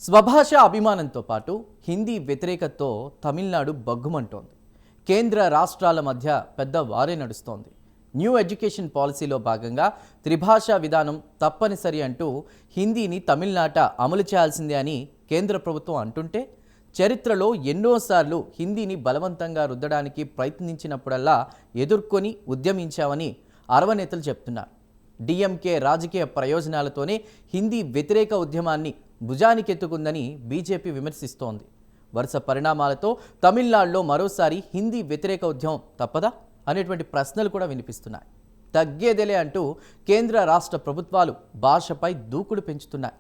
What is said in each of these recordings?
స్వభాష అభిమానంతో పాటు హిందీ వ్యతిరేకతతో తమిళనాడు బగ్గుమంటోంది. కేంద్ర రాష్ట్రాల మధ్య పెద్ద వారే నడుస్తోంది. న్యూ ఎడ్యుకేషన్ పాలసీలో భాగంగా త్రిభాషా విధానం తప్పనిసరి అంటూ హిందీని తమిళనాట అమలు చేయాల్సిందే అని కేంద్ర ప్రభుత్వం అంటుంటే, చరిత్రలో ఎన్నోసార్లు హిందీని బలవంతంగా రుద్దడానికి ప్రయత్నించినప్పుడల్లా ఎదుర్కొని ఉద్యమించామని అరవ నేతలు చెప్తున్నారు. డిఎంకే రాజకీయ ప్రయోజనాలతోనే హిందీ వ్యతిరేక ఉద్యమాన్ని భుజానికెత్తుకుందని బీజేపీ విమర్శిస్తోంది. వరుస పరిణామాలతో తమిళనాడులో మరోసారి హిందీ వ్యతిరేక ఉద్యమం తప్పదా అనేటువంటి ప్రశ్నలు కూడా వినిపిస్తున్నాయి. తగ్గేదేలే అంటూ కేంద్ర రాష్ట్ర ప్రభుత్వాలు భాషపై దూకుడు పెంచుతున్నాయి.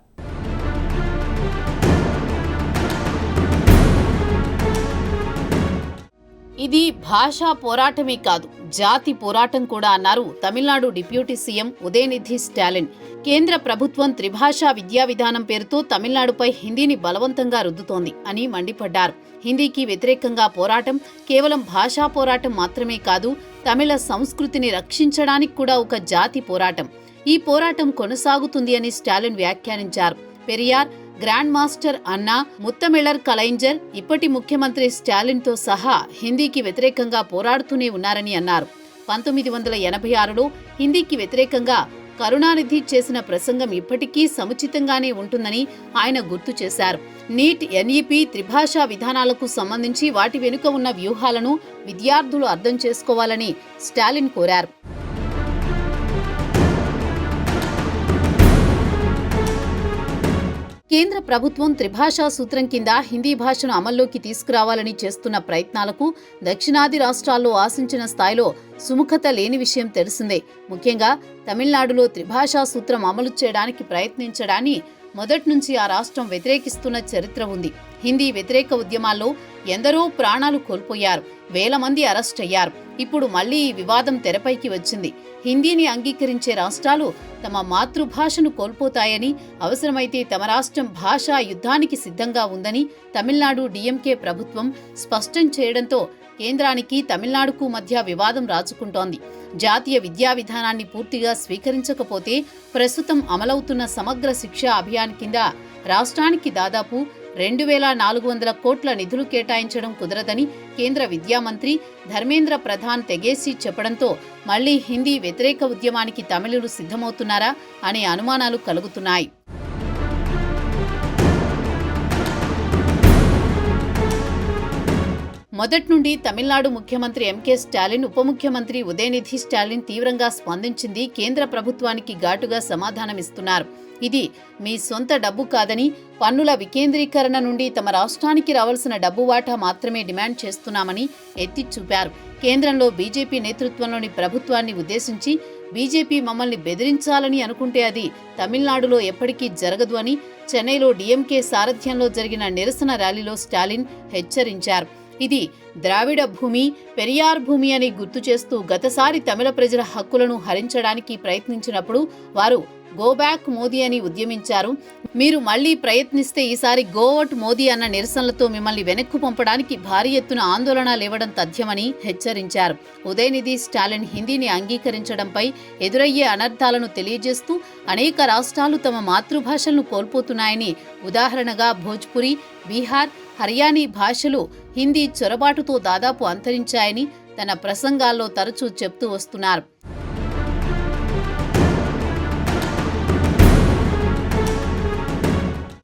ఇది భాషా పోరాటమే కాదు, జాతి పోరాటం కూడా అన్నారు తమిళనాడు డిప్యూటీ సీఎం ఉదయనిధి స్టాలిన్. కేంద్ర ప్రభుత్వం త్రిభాషా విద్యా విధానం పేరుతో తమిళనాడుపై హిందీని బలవంతంగా రుద్దుతోంది అని మండిపడ్డారు. హిందీకి వ్యతిరేకంగా పోరాటం కేవలం భాషా పోరాటం మాత్రమే కాదు, తమిళ సంస్కృతిని రక్షించడానికి కూడా ఒక జాతి పోరాటం. ఈ పోరాటం కొనసాగుతుంది అని స్టాలిన్ వ్యాఖ్యానించారు. పెరియార్, గ్రాండ్ మాస్టర్ అన్నా, ముత్తమిళర్ కలైంజర్ ఇప్పటి ముఖ్యమంత్రి స్టాలిన్తో సహా హిందీకి వ్యతిరేకంగా పోరాడుతూనే ఉన్నారని అన్నారు. 1986లో హిందీకి వ్యతిరేకంగా కరుణానిధి చేసిన ప్రసంగం ఇప్పటికీ సముచితంగానే ఉంటుందని ఆయన గుర్తు చేశారు. నీట్, ఎన్ఈపీ, త్రిభాషా విధానాలకు సంబంధించి వాటి వెనుక ఉన్న వ్యూహాలను విద్యార్థులు అర్థం చేసుకోవాలని స్టాలిన్ కోరారు. కేంద్ర ప్రభుత్వం త్రిభాషా సూత్రం కింద హిందీ భాషను అమల్లోకి తీసుకురావాలని చేస్తున్న ప్రయత్నాలకు దక్షిణాది రాష్ట్రాల్లో ఆశించిన స్థాయిలో సుముఖత లేని విషయం తెలిసిందే. ముఖ్యంగా తమిళనాడులో త్రిభాషా సూత్రం అమలు చేయడానికి ప్రయత్నించడాన్ని మొదటి నుంచి ఆ రాష్ట్రం వ్యతిరేకిస్తున్న చరిత్ర ఉంది. హిందీ వ్యతిరేక ఉద్యమాల్లో ఎందరో ప్రాణాలు కోల్పోయారు, వేల మంది అరెస్ట్ అయ్యారు. ఇప్పుడు మళ్లీ ఈ వివాదం తెరపైకి వచ్చింది. హిందీని అంగీకరించే రాష్ట్రాలు తమ మాతృభాషను కోల్పోతాయని, అవసరమైతే తమ రాష్ట్రం భాషా యుద్ధానికి సిద్ధంగా ఉందని తమిళనాడు డిఎంకే ప్రభుత్వం స్పష్టం చేయడంతో కేంద్రానికి తమిళనాడుకు మధ్య వివాదం రాజుకుంటోంది. జాతీయ విద్యా విధానాన్ని పూర్తిగా స్వీకరించకపోతే ప్రస్తుతం అమలవుతున్న సమగ్ర శిక్షా అభియాన్ కింద రాష్ట్రానికి దాదాపు 2400 కోట్ల నిధులు కేటాయించడం కుదరదని కేంద్ర విద్యామంత్రి ధర్మేంద్ర ప్రధాన్ తెగేసి చెప్పడంతో మళ్లీ హిందీ వ్యతిరేక ఉద్యమానికి తమిళులు సిద్ధమవుతున్నారా అనే అనుమానాలు కలుగుతున్నాయి. మొదటి నుండి తమిళనాడు ముఖ్యమంత్రి ఎంకే స్టాలిన్, ఉప ముఖ్యమంత్రి ఉదయనిధి స్టాలిన్ తీవ్రంగా స్పందించింది కేంద్ర ప్రభుత్వానికి ఘాటుగా సమాధానమిస్తున్నారు. ఇది మీ సొంత డబ్బు కాదని, పన్నుల వికేంద్రీకరణ నుండి తమ రాష్ట్రానికి రావాల్సిన డబ్బు వాటా మాత్రమే డిమాండ్ చేస్తున్నామని ఎత్తి చూపారు. కేంద్రంలో బీజేపీ నేతృత్వంలోని ప్రభుత్వాన్ని ఉద్దేశించి బీజేపీ మమ్మల్ని బెదిరించాలని అనుకుంటే అది తమిళనాడులో ఎప్పటికీ జరగదు అని చెన్నైలో డిఎంకే సారథ్యంలో జరిగిన నిరసన ర్యాలీలో స్టాలిన్ హెచ్చరించారు. ఇది ద్రావిడ భూమి, పెరియార్ భూమి అని గుర్తు చేస్తూ గతసారి తమిళ ప్రజల హక్కులను హరించడానికి ప్రయత్నించినప్పుడు వారు గో బ్యాక్ మోదీ అని ఉద్యమించారు. మీరు మళ్లీ ప్రయత్నిస్తే ఈసారి గోవట్ మోదీ అన్న నిరసనలతో మిమ్మల్ని వెనక్కు పంపడానికి భారీ ఎత్తున ఆందోళన లేవడం తథ్యమని హెచ్చరించారు. ఉదయనిధి స్టాలిన్ హిందీని అంగీకరించడంపై ఎదురయ్యే అనర్థాలను తెలియజేస్తూ అనేక రాష్ట్రాలు తమ మాతృభాషలను కోల్పోతున్నాయని, ఉదాహరణగా భోజ్పురి, బీహార్, హర్యానీ భాషలు హిందీ చొరబాటుతో దాదాపు అంతరించాయని తన ప్రసంగాల్లో తరచూ చెప్తూ వస్తున్నారు.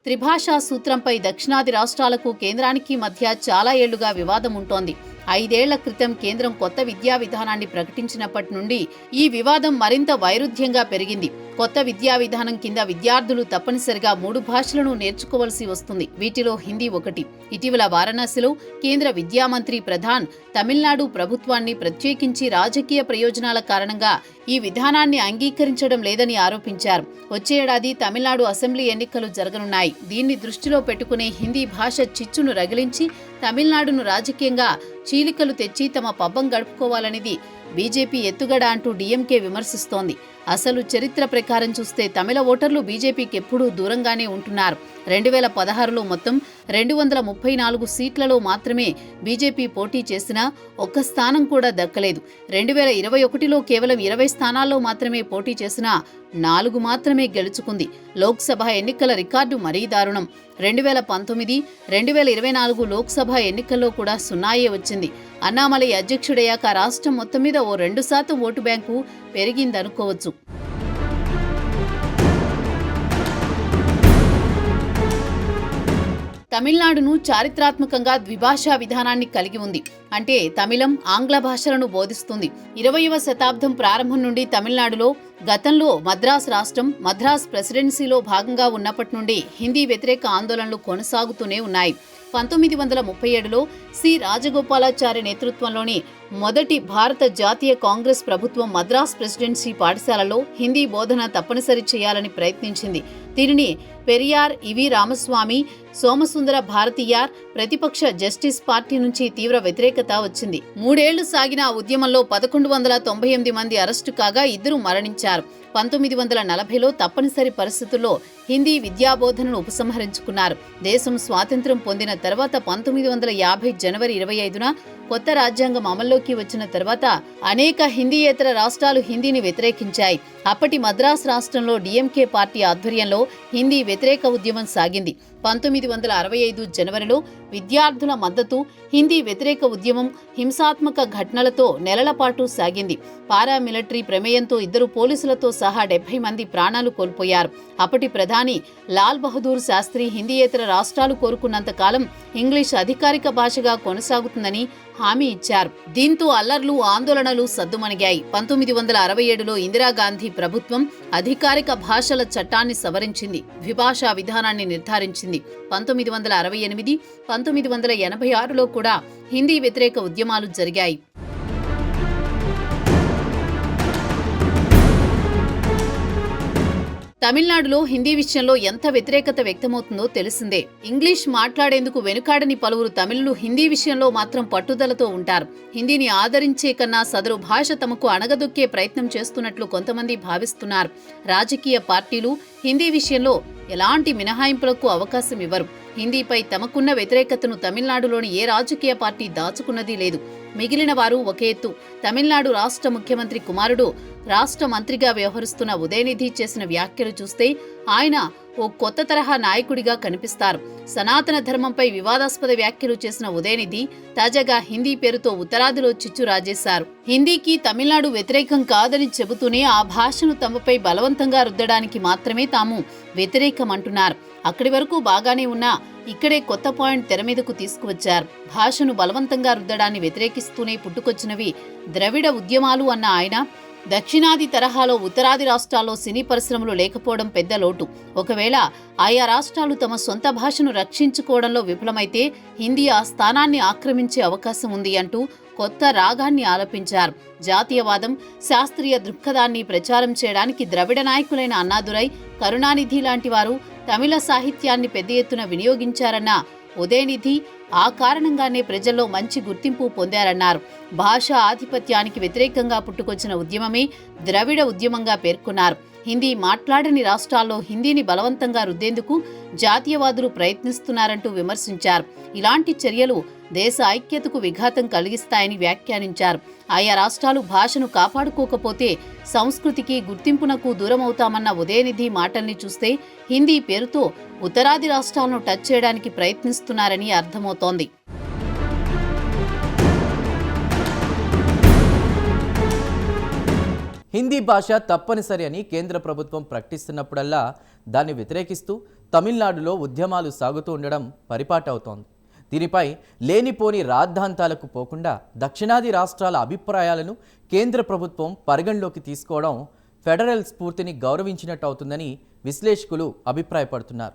త్రిభాషా సూత్రంపై దక్షిణాది రాష్ట్రాలకు కేంద్రానికి మధ్య చాలా ఏళ్లుగా వివాదం ఉంటోంది. 5 ఏళ్ల క్రితం కేంద్రం కొత్త విద్యా విధానాన్ని ప్రకటించినప్పటి నుండి ఈ వివాదం మరింత వైరుధ్యంగా పెరిగింది. కొత్త విద్యా విధానం కింద విద్యార్థులు తప్పనిసరిగా 3 భాషలను నేర్చుకోవలసి వస్తుంది. వీటిలో హిందీ ఒకటి. ఇటీవల వారణాసిలో కేంద్ర విద్యామంత్రి ప్రధాన్ తమిళనాడు ప్రభుత్వాన్ని ప్రత్యేకించి రాజకీయ ప్రయోజనాల కారణంగా ఈ విధానాన్ని అంగీకరించడం లేదని ఆరోపించారు. వచ్చే ఏడాది తమిళనాడు అసెంబ్లీ ఎన్నికలు జరగనున్నాయి. దీన్ని దృష్టిలో పెట్టుకునే హిందీ భాష చిచ్చును రగిలించి తమిళనాడును రాజకీయంగా చీలికలు తెచ్చి తమ పబ్బం గడుపుకోవాలనేది బీజేపీ ఎత్తుగడ అంటూ డిఎంకే విమర్శిస్తోంది. అసలు చరిత్ర ప్రకారం చూస్తే తమిళ ఓటర్లు బీజేపీకి ఎప్పుడూ దూరంగానే ఉంటున్నారు. 2016లో మొత్తం 234 సీట్లలో మాత్రమే బీజేపీ పోటీ చేసినా ఒక్క స్థానం కూడా దక్కలేదు. 2021లో కేవలం 20 స్థానాల్లో మాత్రమే పోటీ చేసినా 4 మాత్రమే గెలుచుకుంది. లోక్సభ ఎన్నికల రికార్డు మరీ దారుణం. 2019, 2024 లోక్సభ ఎన్నికల్లో కూడా సున్నాయే వచ్చింది. అన్నామలై అధ్యక్షుడయ్యాక రాష్ట్రం మొత్తం మీద ఓ 2% ఓటు బ్యాంకు పెరిగిందనుకోవచ్చు. తమిళనాడును చారిత్రాత్మకంగా ద్విభాషా విధానాన్ని కలిగి ఉంది. అంటే తమిళం, ఆంగ్ల భాషలను బోధిస్తుంది. 20వ శతాబ్దం ప్రారంభం నుండి తమిళనాడులో గతంలో మద్రాస్ రాష్ట్రం, మద్రాస్ ప్రెసిడెన్సీలో భాగంగా ఉన్నప్పటి నుండి హిందీ వ్యతిరేక ఆందోళనలు కొనసాగుతూనే ఉన్నాయి. 1937లో సి రాజగోపాలాచారి నేతృత్వంలోని మొదటి భారత జాతీయ కాంగ్రెస్ ప్రభుత్వం మద్రాస్ ప్రెసిడెన్సీ పాఠశాలలో హిందీ బోధన తప్పనిసరి చేయాలని ప్రయత్నించింది. దీనిని పెరియార్, ఇవి రామస్వామి, సోమసుందర భారతీయార్ ప్రతిపక్ష జస్టిస్ పార్టీ నుంచి తీవ్ర వ్యతిరేకత వచ్చింది. 3 ఏళ్లు సాగిన ఆ ఉద్యమంలో 1198 మంది అరెస్టు కాగా 2 మరణించారు. 1940లో తప్పనిసరి పరిస్థితుల్లో హిందీ విద్యాబోధనను ఉపసంహరించుకున్నారు. దేశం స్వాతంత్ర్యం పొందిన తర్వాత 1950 జనవరి 25న కొత్త రాజ్యాంగం అమల్లోకి వచ్చిన తర్వాత అనేక హిందీయేతర రాష్ట్రాలు హిందీని వ్యతిరేకించాయి. అప్పటి మద్రాస్ రాష్ట్రంలో డిఎంకే పార్టీ ఆధ్వర్యంలో హిందీ వ్యతిరేక ఉద్యమం సాగింది. 1965 జనవరిలో విద్యార్థుల మద్దతు హిందీ వ్యతిరేక ఉద్యమం హింసాత్మక ఘటనలతో నెలల పాటు సాగింది. పారామిలిటరీ ప్రమేయంతో 2 పోలీసులతో సహా 70 మంది ప్రాణాలు కోల్పోయారు. అప్పటి ప్రధాని లాల్ బహదూర్ శాస్త్రి హిందీయేతర రాష్ట్రాలు కోరుకున్నంత కాలం ఇంగ్లీష్ అధికారిక భాషగా కొనసాగుతుందని హామీ ఇచ్చారు. దీంతో అల్లర్లు, ఆందోళనలు సద్దుమణిగాయి. 1967లో ఇందిరాగాంధీ ప్రభుత్వం అధికారిక భాషల చట్టాన్ని సవరించింది, ద్విభాషా విధానాన్ని నిర్ధారించింది. 1968, 1986లో కూడా హిందీ వ్యతిరేక ఉద్యమాలు జరిగాయి. తమిళనాడులో హిందీ విషయంలో ఎంత వ్యతిరేకత వ్యక్తమవుతుందో తెలిసిందే. ఇంగ్లీష్ మాట్లాడేందుకు వెనుకాడని పలువురు తమిళులు హిందీ విషయంలో మాత్రం పట్టుదలతో ఉంటారు. హిందీని ఆదరించే కన్నా సదరు భాష తమకు అణగదొక్కే ప్రయత్నం చేస్తున్నట్లు కొంతమంది భావిస్తున్నారు. రాజకీయ పార్టీలు హిందీ విషయంలో ఎలాంటి మినహాయింపులకు అవకాశం ఇవ్వరు. హిందీపై తమకున్న వ్యతిరేకతను తమిళనాడులోని ఏ రాజకీయ పార్టీ దాచుకున్నదీ లేదు. మిగిలిన వారు ఒక ఎత్తు. తమిళనాడు రాష్ట్ర ముఖ్యమంత్రి కుమారుడు రాష్ట్ర మంత్రిగా వ్యవహరిస్తున్న ఉదయనిధి చేసిన వ్యాఖ్యలు చూస్తే ఆయన ఓ కొత్త తరహా నాయకుడిగా కనిపిస్తారు. సనాతన ధర్మంపై వివాదాస్పద వ్యాఖ్యలు చేసిన ఉదయనిధి తాజాగా హిందీ పేరుతో ఉత్తరాదిలో చిచ్చు రాజేశారు. హిందీకి తమిళనాడు వ్యతిరేకం కాదని చెబుతూనే ఆ భాషను తమపై బలవంతంగా రుద్దడానికి మాత్రమే తాము వ్యతిరేకమంటున్నారు. అక్కడి వరకు బాగానే ఉన్నా ఇక్కడే కొత్త పాయింట్ తెర మీదకు తీసుకువచ్చారు. భాషను బలవంతంగా రుద్దడాన్ని వ్యతిరేకిస్తూనే పుట్టుకొచ్చినవి ద్రవిడ ఉద్యమాలు అన్న ఆయన దక్షిణాది తరహాలో ఉత్తరాది రాష్ట్రాల్లో సినీ పరిశ్రమలు లేకపోవడం పెద్ద లోటు. ఒకవేళ ఆయా రాష్ట్రాలు తమ సొంత భాషను రక్షించుకోవడంలో విఫలమైతే హిందీ ఆ స్థానాన్ని ఆక్రమించే అవకాశం ఉంది అంటూ కొత్త రాగాన్ని ఆలపించారు. జాతీయవాదం, శాస్త్రీయ దృక్పథాన్ని ప్రచారం చేయడానికి ద్రవిడ నాయకులైన అన్నాదురై, కరుణానిధి లాంటి వారు తమిళ సాహిత్యాన్ని పెద్ద ఎత్తున వినియోగించారన్న ఉదయనిధి ఆ కారణంగానే ప్రజల్లో మంచి గుర్తింపు పొందారన్నారు. భాషా ఆధిపత్యానికి వ్యతిరేకంగా పుట్టుకొచ్చిన ఉద్యమమే ద్రవిడ ఉద్యమంగా పేర్కొన్నారు. హిందీ మాట్లాడని రాష్ట్రాల్లో హిందీని బలవంతంగా రుద్దేందుకు జాతీయవాదులు ప్రయత్నిస్తున్నారంటూ విమర్శించారు. ఇలాంటి చర్యలు దేశ ఐక్యతకు విఘాతం కలిగిస్తాయని వ్యాఖ్యానించారు. ఆయా రాష్ట్రాలు భాషను కాపాడుకోకపోతే సంస్కృతికి, గుర్తింపునకు దూరమవుతామన్న ఉదయనిధి మాటల్ని చూస్తే హిందీ పేరుతో ఉత్తరాది రాష్ట్రాలను టచ్ చేయడానికి ప్రయత్నిస్తున్నారని అర్థమవుతోంది. హిందీ భాష తప్పనిసరి అని కేంద్ర ప్రభుత్వం ప్రకటిస్తున్నప్పుడల్లా దాన్ని వ్యతిరేకిస్తూ తమిళనాడులో ఉద్యమాలు సాగుతూ ఉండడం పరిపాటవుతోంది. దీనిపై లేనిపోని రాద్ధాంతాలకు పోకుండా దక్షిణాది రాష్ట్రాల అభిప్రాయాలను కేంద్ర ప్రభుత్వం పరిగణలోకి తీసుకోవడం ఫెడరల్ స్ఫూర్తిని గౌరవించినట్టు అవుతుందని విశ్లేషకులు అభిప్రాయపడుతున్నారు.